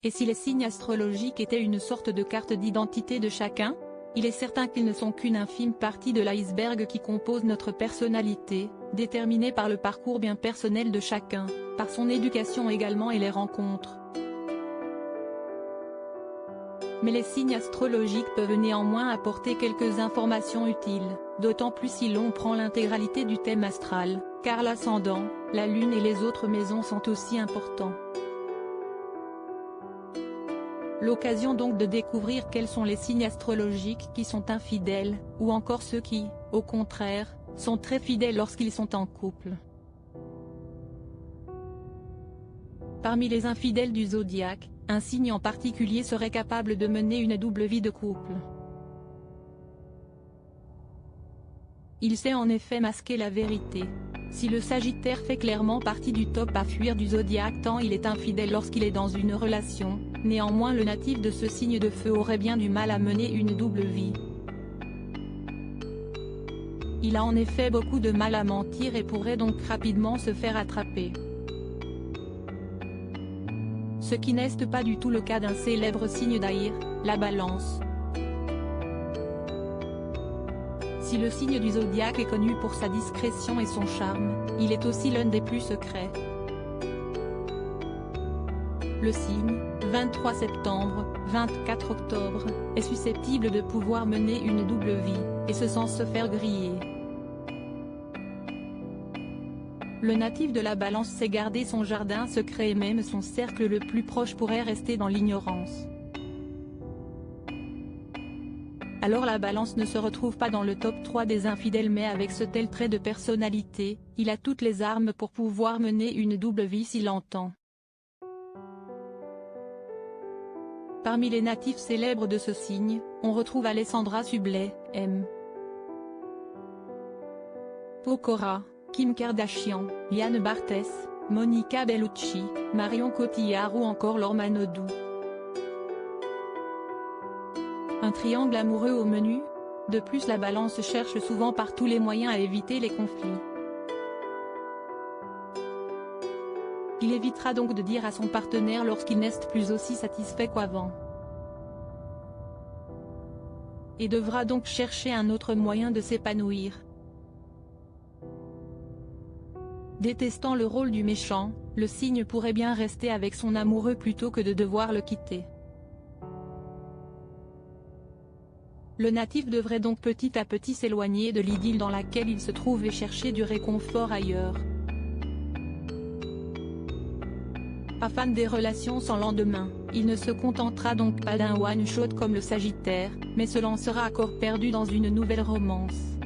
Et si les signes astrologiques étaient une sorte de carte d'identité de chacun? Il est certain qu'ils ne sont qu'une infime partie de l'iceberg qui compose notre personnalité, déterminée par le parcours bien personnel de chacun, par son éducation également et les rencontres. Mais les signes astrologiques peuvent néanmoins apporter quelques informations utiles, d'autant plus si l'on prend l'intégralité du thème astral, car l'ascendant, la lune et les autres maisons sont aussi importants. L'occasion donc de découvrir quels sont les signes astrologiques qui sont infidèles, ou encore ceux qui, au contraire, sont très fidèles lorsqu'ils sont en couple. Parmi les infidèles du zodiaque, un signe en particulier serait capable de mener une double vie de couple. Il sait en effet masquer la vérité. Si le Sagittaire fait clairement partie du top à fuir du zodiaque tant il est infidèle lorsqu'il est dans une relation, néanmoins le natif de ce signe de feu aurait bien du mal à mener une double vie. Il a en effet beaucoup de mal à mentir et pourrait donc rapidement se faire attraper. Ce qui n'est pas du tout le cas d'un célèbre signe d'air, la Balance. Si le signe du zodiaque est connu pour sa discrétion et son charme, il est aussi l'un des plus secrets. Le signe, 23 septembre, 24 octobre, est susceptible de pouvoir mener une double vie, et ce sans se faire griller. Le natif de la Balance sait garder son jardin secret et même son cercle le plus proche pourrait rester dans l'ignorance. Alors la Balance ne se retrouve pas dans le top 3 des infidèles mais avec ce tel trait de personnalité, il a toutes les armes pour pouvoir mener une double vie s'il l'entend. Parmi les natifs célèbres de ce signe, on retrouve Alessandra Sublet, M. Pokora, Kim Kardashian, Yann Barthès, Monica Bellucci, Marion Cotillard ou encore Laure Manodou. Un triangle amoureux au menu? De plus la Balance cherche souvent par tous les moyens à éviter les conflits. Il évitera donc de dire à son partenaire lorsqu'il n'est plus aussi satisfait qu'avant. Et devra donc chercher un autre moyen de s'épanouir. Détestant le rôle du méchant, le signe pourrait bien rester avec son amoureux plutôt que de devoir le quitter. Le natif devrait donc petit à petit s'éloigner de l'idylle dans laquelle il se trouve et chercher du réconfort ailleurs. Pas fan des relations sans lendemain, il ne se contentera donc pas d'un one-shot comme le Sagittaire, mais se lancera à corps perdu dans une nouvelle romance.